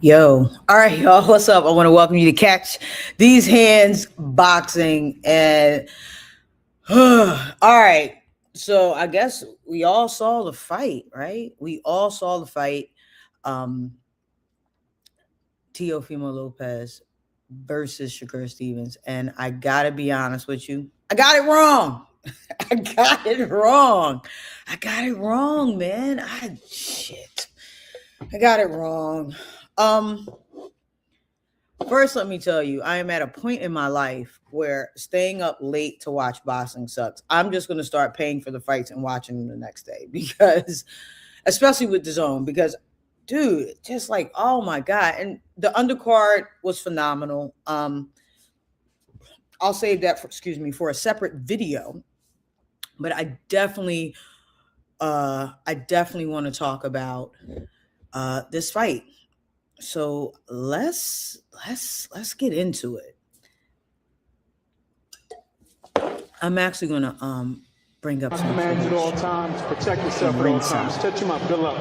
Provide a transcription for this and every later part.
Yo, all right, y'all. What's up? I want to welcome you to Catch These Hands Boxing. And all right, so I guess we all saw the fight, right? We all saw the fight. Um, Teofimo Lopez versus Shakur Stevens. And I gotta be honest with you, I got it wrong. I got it wrong. I got it wrong, man. I got it wrong. First, let me tell you, I am at a point in my life where staying up late to watch boxing sucks. I'm just going to start paying for the fights and watching them the next day because, especially with the zone, because, dude, just like, oh my God. And the undercard was phenomenal. I'll save that for a separate video, but I definitely want to talk about this fight. So let's get into it. I'm actually gonna bring up some commands at all times. Protect yourself at all times. Touch him up. Good luck.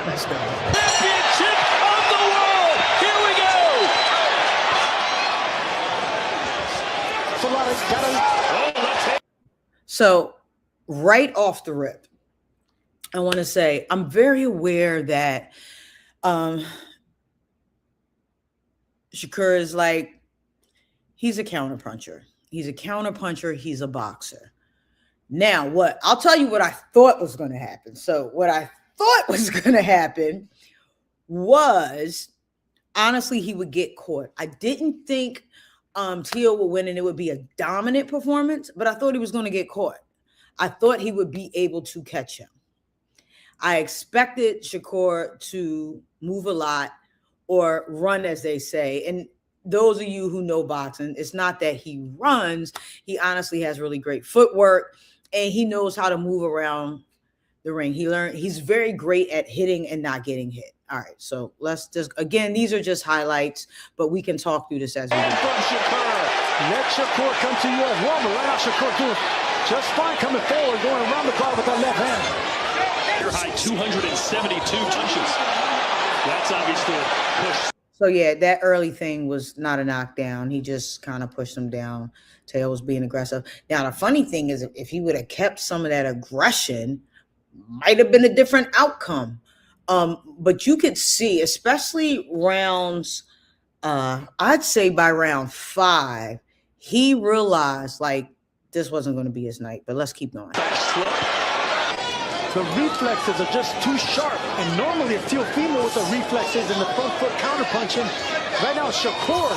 Let's go. Championship of the world. Here we go. So right off the rip, I want to say I'm very aware that Shakur is like, he's a counterpuncher. He's a boxer. Now, I'll tell you what I thought was going to happen. So what I thought was going to happen was, honestly, he would get caught. I didn't think Teo would win and it would be a dominant performance, but I thought he was going to get caught. I thought he would be able to catch him. I expected Shakur to move a lot, or run, as they say. And those of you who know boxing, it's not that he runs. He honestly has really great footwork, and he knows how to move around the ring. He's very great at hitting and not getting hit. All right, so let's just, again, these are just highlights, but we can talk through this as we go. Let Shakur come to you as well, but right now Shakur doing just fine coming forward, going around the guard with that left hand. Your high 272 punches. That's obviously a push. So, yeah, that early thing was not a knockdown. He just kind of pushed him down. Teo was being aggressive. Now, the funny thing is, if he would have kept some of that aggression, might have been a different outcome. But you could see, especially rounds, I'd say by round 5, he realized, like, this wasn't going to be his night. But let's keep going. The reflexes are just too sharp, and normally if Teofimo with the reflexes and the front foot counterpunching, right now Shakur.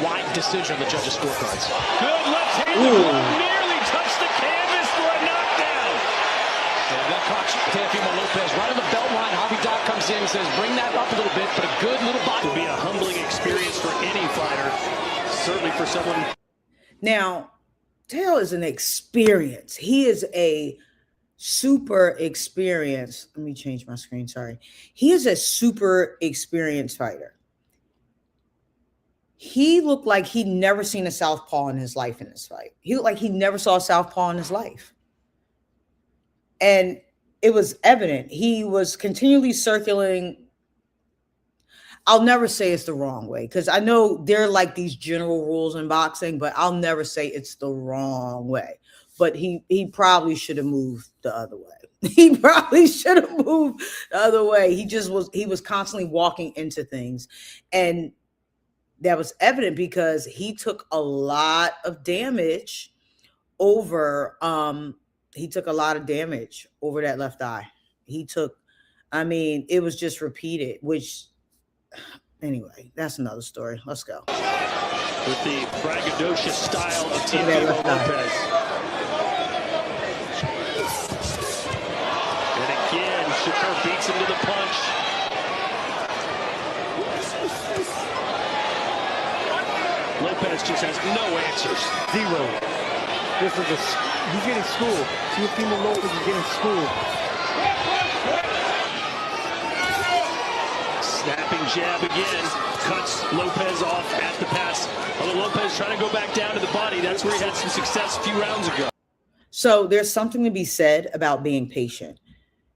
Wide decision, the judges' scorecards. Good left-handed blow, nearly touched the canvas for a knockdown. And that caught Teofimo Lopez right on the belt line. Harvey Dock comes in and says, bring that up a little bit, but a good little box. It would be a humbling experience for any fighter, certainly for someone. Now, Teo is an experience. He is a super experienced. Let me change my screen. Sorry. He is a super experienced fighter. He looked like he'd never seen a southpaw in his life in this fight. He looked like he never saw a southpaw in his life. And it was evident. He was continually circling. I'll never say it's the wrong way, because I know there are like these general rules in boxing, but I'll never say it's the wrong way. But he probably should have moved the other way. He was constantly walking into things. And that was evident because he took a lot of damage over that left eye. It was just repeated, which, anyway, that's another story. Let's go. With the braggadocious style of Teofimo Lopez. Shakur beats him to the punch. Lopez just has no answers. Zero. He's getting schooled. Teofimo Lopez is getting schooled. Snapping jab again. Cuts Lopez off at the pass. Although Lopez trying to go back down to the body. That's where he had some success a few rounds ago. So there's something to be said about being patient.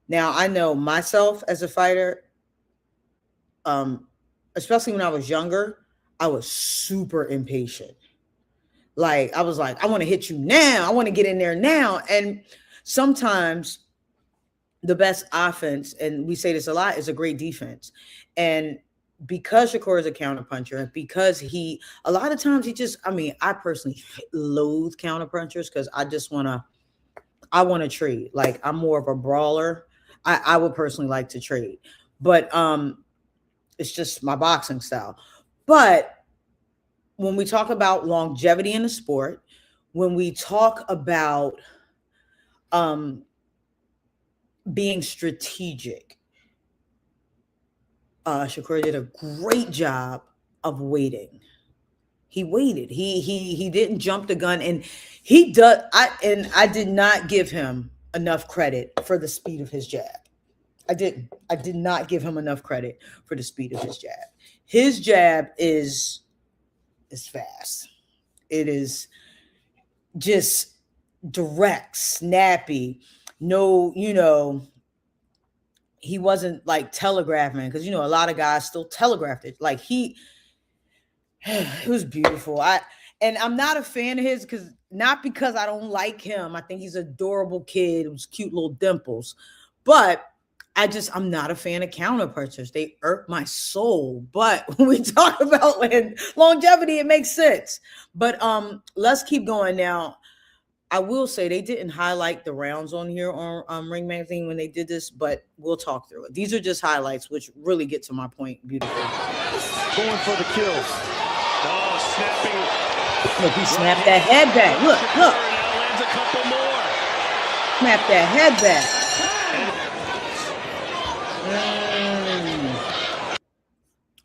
Now, I know myself as a fighter, especially when I was younger, I was super impatient. Like, I was like, I want to hit you now. I want to get in there now. And sometimes the best offense, and we say this a lot, is a great defense. And because Shakur is a counterpuncher, because a lot of times I personally loathe counterpunchers because I want to trade. Like, I'm more of a brawler. I would personally like to trade, but it's just my boxing style. But when we talk about longevity in the sport, when we talk about being strategic, Shakur did a great job of waiting. He waited. He didn't jump the gun, and I did not give him enough credit for the speed of his jab. I didn't. I did not give him enough credit for the speed of his jab. His jab is fast. It is just direct, snappy. No, he wasn't like telegraphing, because a lot of guys still telegraphed it. Like, it was beautiful. I'm not a fan of his, not because I don't like him. I think he's an adorable kid with cute little dimples, but I'm not a fan of counterpunchers. They irk my soul. But when we talk about longevity, it makes sense. But let's keep going now. I will say they didn't highlight the rounds on here on Ring Magazine when they did this, but we'll talk through it. These are just highlights, which really get to my point beautifully. Going for the kills. Oh, snapping. Look, he snapped that head back. Look. Now lands a couple more. Snap that head back.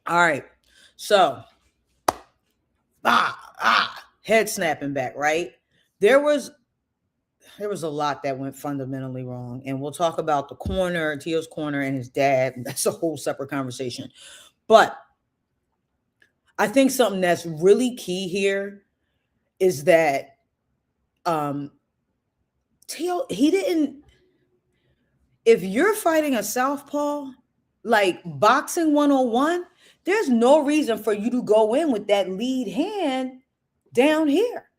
All right. So, head snapping back, right? There was a lot that went fundamentally wrong. And we'll talk about the corner, Tio's corner, and his dad. That's a whole separate conversation. But I think something that's really key here is that Tio, he didn't. If you're fighting a southpaw, like boxing 101, there's no reason for you to go in with that lead hand down here,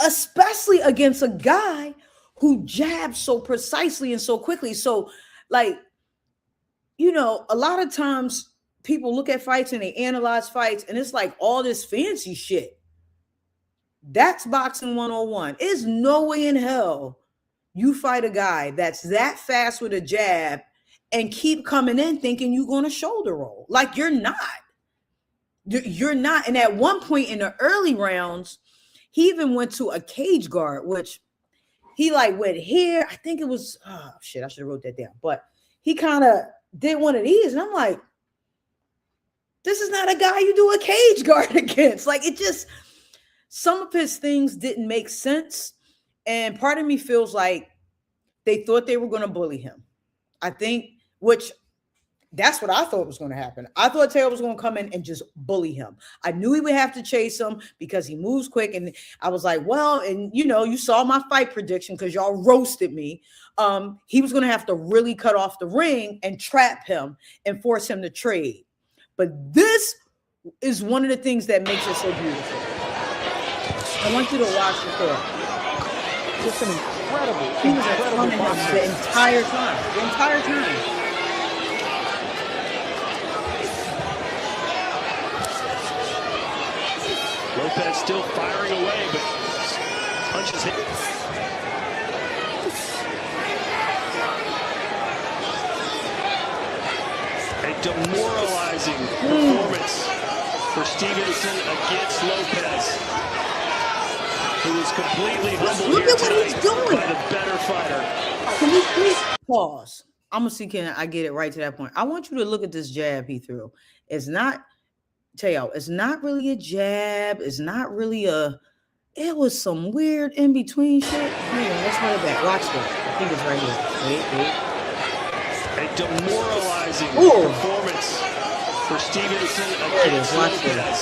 especially against a guy who jabs so precisely and so quickly. So, like, a lot of times people look at fights and they analyze fights, and it's like all this fancy shit. That's boxing 101. There's no way in hell you fight a guy that's that fast with a jab and keep coming in thinking you're going to shoulder roll. Like, you're not. You're not. And at one point in the early rounds, he even went to a cage guard, which he went here. I think it was, I should have wrote that down. But he kind of did one of these. And I'm like, this is not a guy you do a cage guard against. Like, it just, some of his things didn't make sense. And part of me feels like they thought they were going to bully him. I think, which that's what I thought was going to happen. I thought Taylor was going to come in and just bully him. I knew he would have to chase him because he moves quick. And I was like, well, and you saw my fight prediction because y'all roasted me. He was going to have to really cut off the ring and trap him and force him to trade. But this is one of the things that makes it so beautiful. I want you to watch the film. Just an incredible, he was coming the entire time. The entire time. Lopez still firing away, but punches hit. A demoralizing performance for Stevenson against Lopez, who was completely humbled. Look at what he's doing. By the better fighter. Can we please pause? I'm gonna see, can I get it right to that point? I want you to look at this jab he threw. It's not, Teo, it's not really a jab. It's not really it was some weird in between shit. Hang on, let's run it back. Watch this. I think it's right here. Wait. A demoralizing performance for Stevenson against Lopez,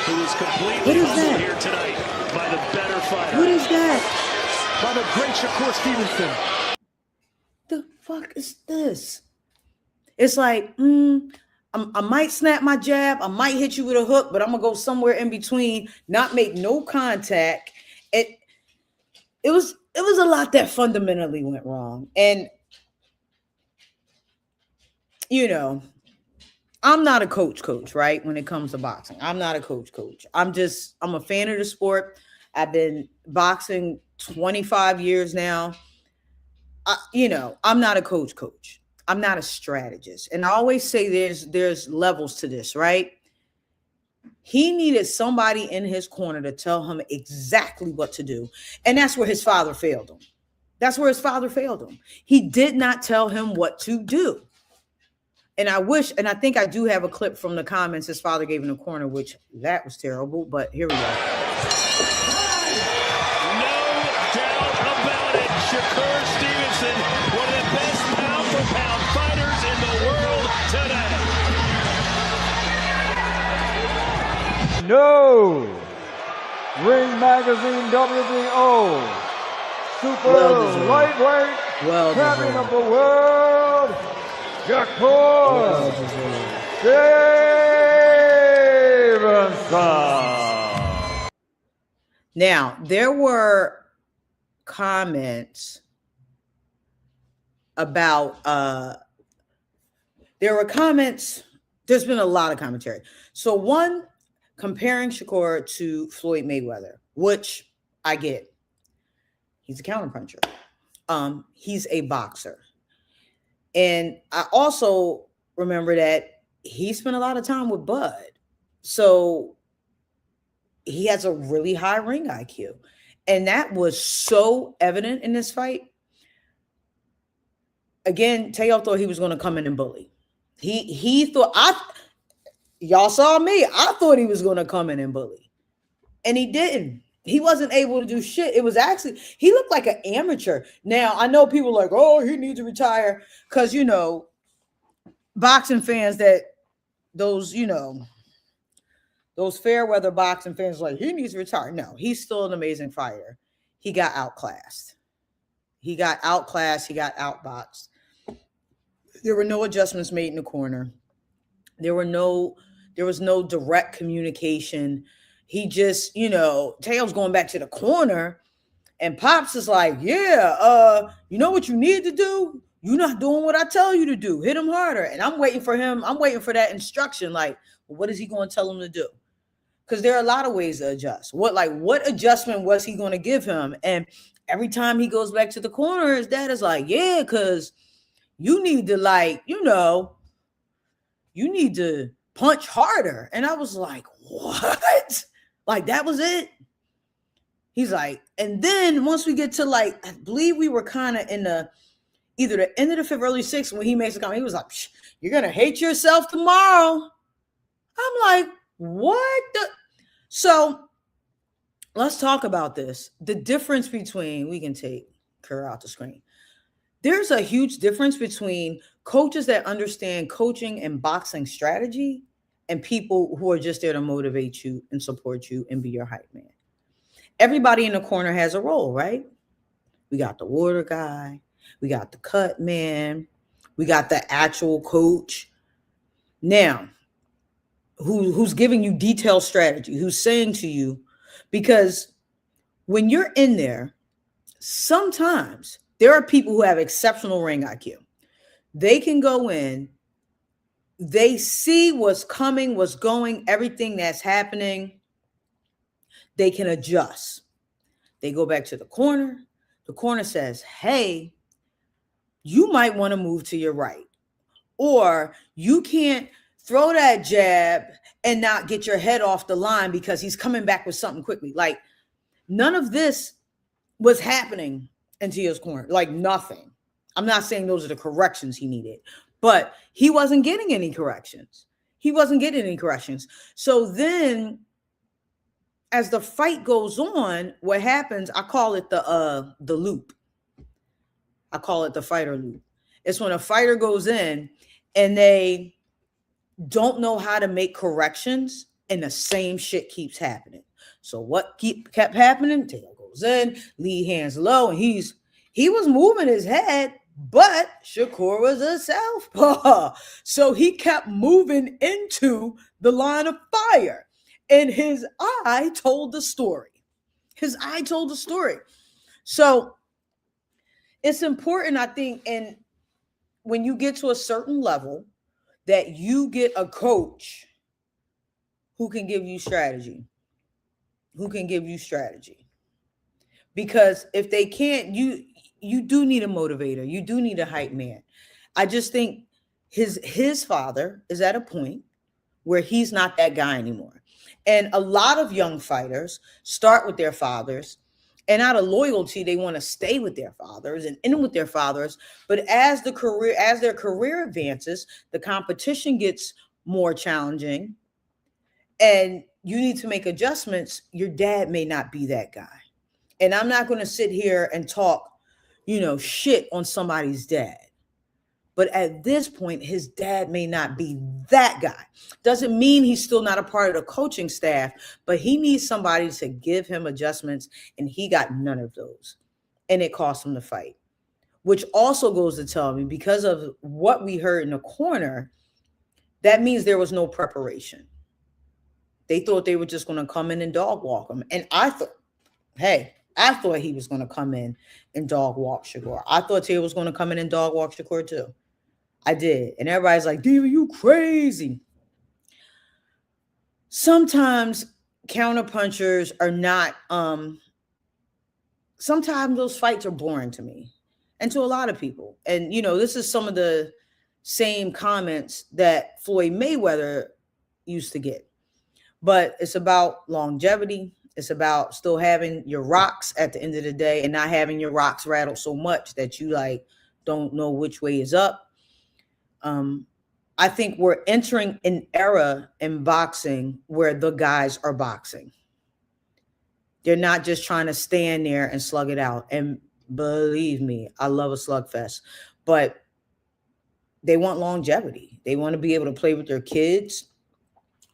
who was completely humbled here tonight by the better fighter. What is that? By the great Shakur Stevenson. The fuck is this? It's like, I might snap my jab, I might hit you with a hook, but I'm gonna go somewhere in between, not make no contact. It was a lot that fundamentally went wrong. And you know, I'm not a coach, right? When it comes to boxing, I'm not a coach. I'm a fan of the sport. I've been boxing 25 years now. I'm not a coach. I'm not a strategist. And I always say there's levels to this, right? He needed somebody in his corner to tell him exactly what to do. And that's where his father failed him. He did not tell him what to do. And I think I do have a clip from the comments his father gave in the corner, which that was terrible, but here we go. No doubt about it. Shakur Stevenson, one of the best pound-for-pound fighters in the world today. No. Ring Magazine WBO. Super lightweight champion of the world. Shakur Stevenson. Now, there were comments about, there's been a lot of commentary. So one, comparing Shakur to Floyd Mayweather, which I get. He's a counterpuncher. He's a boxer. And I also remember that he spent a lot of time with Bud. So he has a really high ring IQ. And that was so evident in this fight. Again, Teo thought he was going to come in and bully. He thought, y'all saw me. I thought he was going to come in and bully. And he didn't. He wasn't able to do shit. It was actually, he looked like an amateur. Now, I know people are like, oh, he needs to retire. Because, boxing fans those fair weather boxing fans like, he needs to retire. No, he's still an amazing fighter. He got outclassed. He got outboxed. There were no adjustments made in the corner. There was no direct communication. He just, Teo's going back to the corner, and Pops is like, yeah, you know what you need to do? You're not doing what I tell you to do. Hit him harder. And I'm waiting for that instruction. Like, what is he going to tell him to do? Because there are a lot of ways to adjust. What adjustment was he going to give him? And every time he goes back to the corner, his dad is like, yeah, because you need to you need to punch harder. And I was like, what? Like, that was it? He's like, and then once we get to I believe we were kind of in either the end of the fifth, early sixth, when he makes a comment, he was like, you're going to hate yourself tomorrow. I'm like, what the? So let's talk about this. The difference between, we can take Kerr out the screen. There's a huge difference between coaches that understand coaching and boxing strategy and people who are just there to motivate you and support you and be your hype man. Everybody in the corner has a role, right? We got the water guy. We got the cut man. We got the actual coach. Now, who's giving you detailed strategy, who's saying to you, because when you're in there, sometimes there are people who have exceptional ring IQ. They can go in, they see what's coming, what's going, everything that's happening. They can adjust. They go back to the corner. The corner says, hey, you might want to move to your right. Or you can't throw that jab and not get your head off the line because he's coming back with something quickly. Like, none of this was happening in Teo's corner. Like, nothing. I'm not saying those are the corrections he needed, but he wasn't getting any corrections. So then, as the fight goes on, what happens, I call it the loop. I call it the fighter loop. It's when a fighter goes in and they don't know how to make corrections and the same shit keeps happening. So what kept happening? Teo goes in, lead hands low, and he was moving his head, But Shakur was a southpaw. So he kept moving into the line of fire. And his eye told the story. His eye told the story. So it's important, I think, and when you get to a certain level, that you get a coach who can give you strategy. Who can give you strategy. Because if they can't, you do need a motivator. You do need a hype man. I just think his father is at a point where he's not that guy anymore. And a lot of young fighters start with their fathers, and out of loyalty, they want to stay with their fathers and end with their fathers. But as their career advances, the competition gets more challenging, and you need to make adjustments. Your dad may not be that guy. And I'm not going to sit here and talk, shit on somebody's dad. But at this point, his dad may not be that guy. Doesn't mean he's still not a part of the coaching staff, but he needs somebody to give him adjustments, and he got none of those. And it cost him the fight, which also goes to tell me, because of what we heard in the corner, that means there was no preparation. They thought they were just going to come in and dog walk him. And I thought he was going to come in and dog walk Shakur. I thought Taylor was going to come in and dog walk Shakur too. I did. And everybody's like, Diva, you crazy. Sometimes counterpunchers are not, sometimes those fights are boring to me and to a lot of people. And, this is some of the same comments that Floyd Mayweather used to get. But it's about longevity. It's about still having your rocks at the end of the day and not having your rocks rattled so much that you don't know which way is up. I think we're entering an era in boxing where the guys are boxing. They're not just trying to stand there and slug it out. And believe me, I love a slugfest, but they want longevity. They want to be able to play with their kids.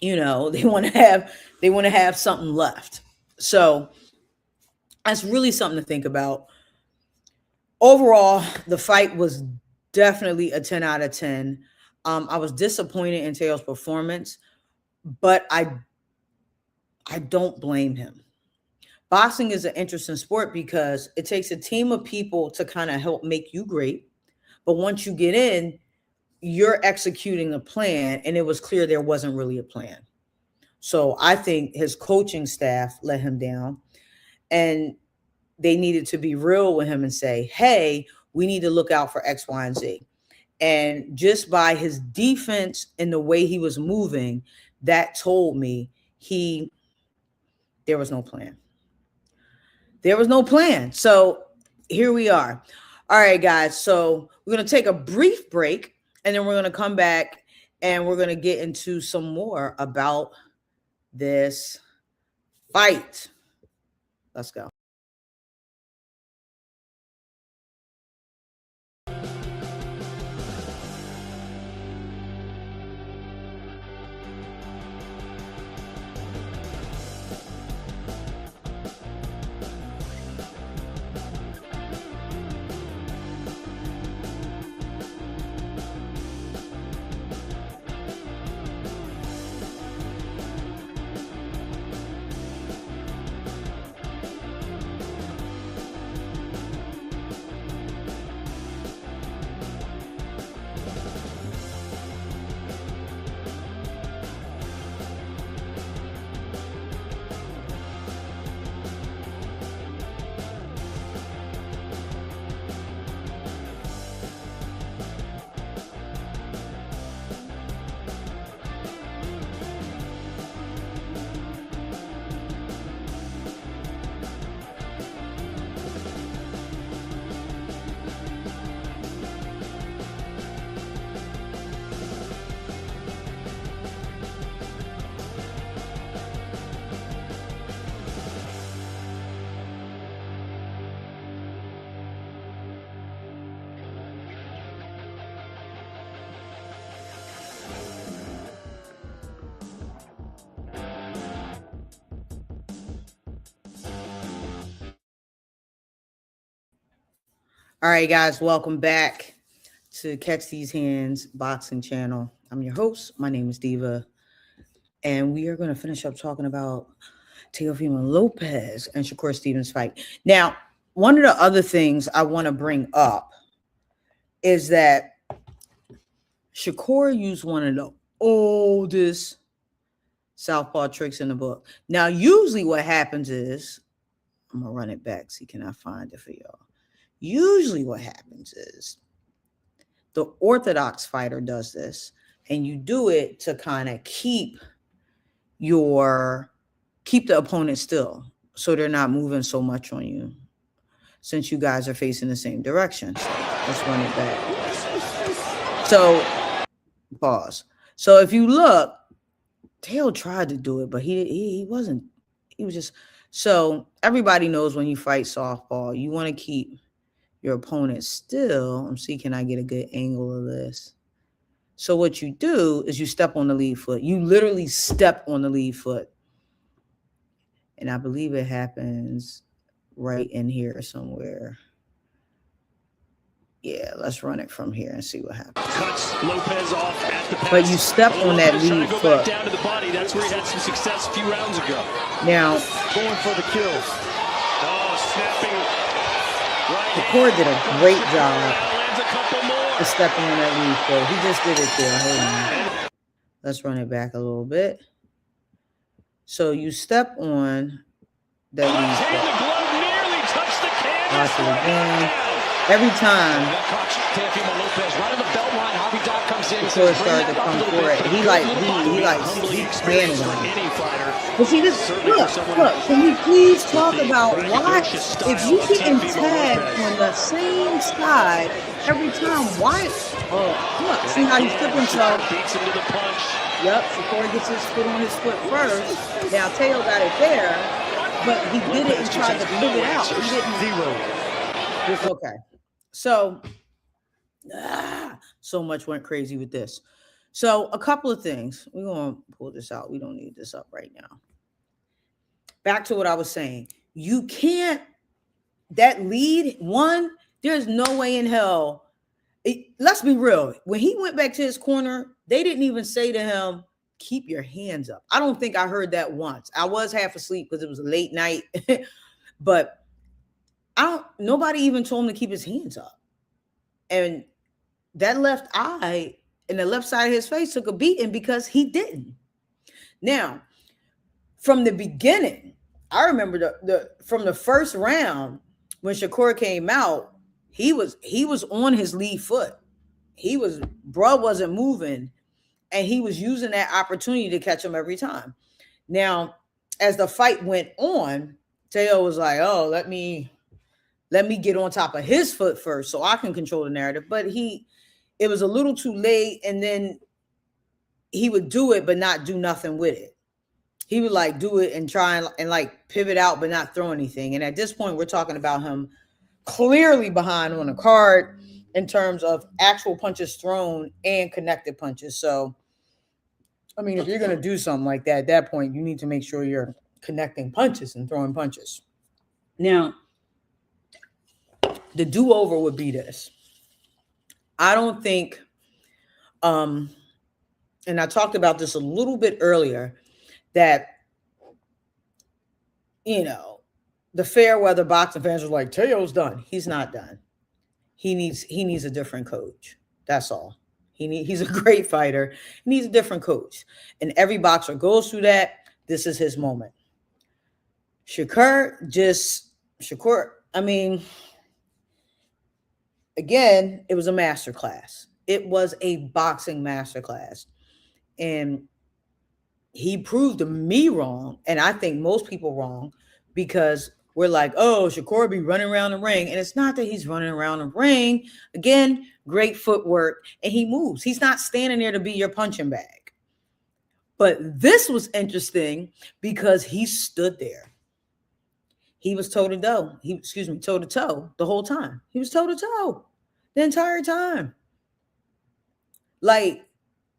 They want to have something left. So that's really something to think about. Overall, the fight was definitely a 10 out of 10. I was disappointed in Teo's performance, but I don't blame him. Boxing is an interesting sport because it takes a team of people to kind of help make you great. But once you get in, you're executing a plan, and it was clear there wasn't really a plan. So I think his coaching staff let him down, and they needed to be real with him and say, hey, we need to look out for X, Y, and Z. And just by his defense and the way he was moving, that told me there was no plan. There was no plan. So here we are. All right, guys. So we're going to take a brief break, and then we're going to come back and we're going to get into some more about this fight. Let's go. All right, guys, welcome back to Catch These Hands Boxing Channel. I'm your host. My name is Diva, and we are going to finish up talking about Teofimo Lopez and Shakur Stevens' fight. Now, one of the other things I want to bring up is that Shakur used one of the oldest southpaw tricks in the book. Now, usually what happens is, I'm going to run it back. See, can I find it for y'all? Usually what happens is the orthodox fighter does this, and you do it to kind of keep the opponent still, so they're not moving so much on you, since you guys are facing the same direction. Let's run it back. So pause. So if you look, Teo tried to do it, but he wasn't. He was just, so everybody knows when you fight softball, you want to keep your opponent still. I'm see, can I get a good angle of this? So what you do is you step on the lead foot. You literally step on the lead foot. And I believe it happens right in here somewhere. Yeah, let's run it from here and see what happens. Cuts Lopez off at the pass. But you step on that lead foot. Down to the body. That's where he had some success a few rounds ago. Now, Going for the kills. Oh, snapping. Shakur did a great job Lands a couple more. of stepping on that lead foot. He just did it there. Hold on. Let's run it back a little bit. So you step on that lead Hey, the foot. glove nearly touched the canvas. Watch it again. Every time Teofimo Lopez right on the belt line. Harvey Dock comes in. Shakur started to come for it, he ran it on him. But see, this, look, can we please talk about why, if you getting tagged on the same side every time, why? Oh, look, see how he's flipping himself. Beats him to the punch. Yep, Shakur gets his foot on his foot first. Now Teo got it there, but he did it and tried to pivot out. He didn't. Okay, so so much went crazy with this. So a couple of things. We're gonna pull this out. We don't need this up right now. Back to what I was saying. You can't, that lead one, there's no way in hell. Let's be real. When he went back to his corner, they didn't even say to him, keep your hands up. I don't think I heard that once. I was half asleep because it was a late night, but nobody even told him to keep his hands up. And that left eye and the left side of his face took a beating because he didn't. Now, from the beginning, I remember from the first round when Shakur came out, he was on his lead foot. Bro wasn't moving, and he was using that opportunity to catch him every time. Now, as the fight went on, Teo was like, oh, let me get on top of his foot first so I can control the narrative. But it was a little too late, and then he would do it but not do nothing with it. He would like do it and try and like pivot out but not throw anything. And at this point, we're talking about him clearly behind on the card in terms of actual punches thrown and connected punches. So, I mean, if you're going to do something like that, at that point, you need to make sure you're connecting punches and throwing punches. Now, the do-over would be this. I don't think, and I talked about this a little bit earlier, that, the fair weather boxing fans were like, Teo's done. He's not done. He needs a different coach. That's all. He's a great fighter. He needs a different coach. And every boxer goes through that. This is his moment. Shakur, I mean, again, it was a masterclass. It was a boxing masterclass. And he proved me wrong, and I think most people wrong, because we're like, oh, Shakur be running around the ring. And it's not that he's running around the ring. Again, great footwork, and he moves. He's not standing there to be your punching bag. But this was interesting because he stood there. He was toe-to-toe. Toe-to-toe the whole time. He was toe-to-toe the entire time. Like,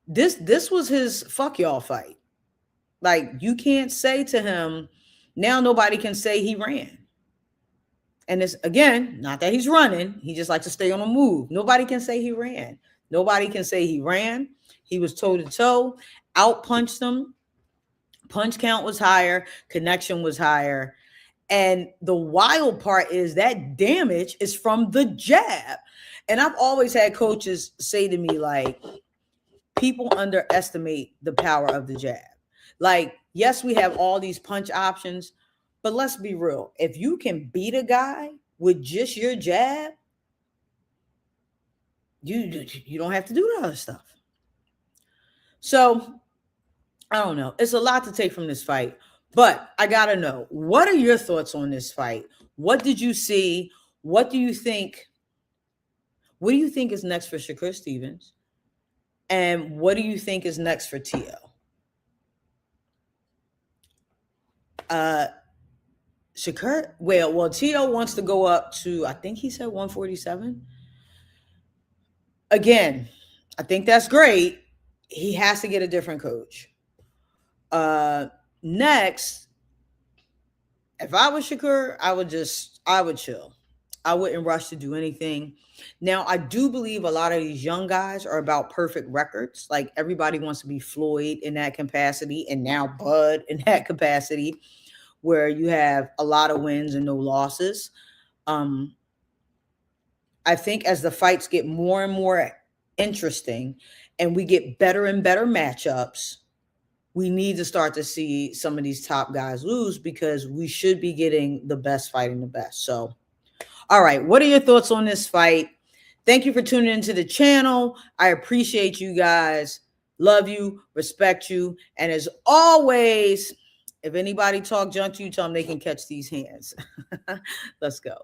this was his fuck y'all fight. Like, you can't say to him, now nobody can say he ran. And it's, again, not that he's running. He just likes to stay on the move. Nobody can say he ran. Nobody can say he ran. He was toe-to-toe, out-punched him. Punch count was higher. Connection was higher. And the wild part is that damage is from the jab. And I've always had coaches say to me, like, people underestimate the power of the jab. Like, yes, we have all these punch options, but let's be real. If you can beat a guy with just your jab, you don't have to do the other stuff. So, I don't know. It's a lot to take from this fight, but I got to know, what are your thoughts on this fight? What did you see? What do you think? What do you think is next for Shakur Stevens? And what do you think is next for T.O.? Shakur, well, T.O. wants to go up to, I think he said 147. Again, I think that's great. He has to get a different coach. Next, if I was Shakur, I would chill. I wouldn't rush to do anything. Now, I do believe a lot of these young guys are about perfect records. Like, everybody wants to be Floyd in that capacity, and now Bud in that capacity, where you have a lot of wins and no losses. I think as the fights get more and more interesting and we get better and better matchups, we need to start to see some of these top guys lose, because we should be getting the best fighting the best. So, all right, what are your thoughts on this fight? Thank you for tuning into the channel. I appreciate you guys. Love you, respect you. And as always, if anybody talk junk to you, tell them they can catch these hands. Let's go.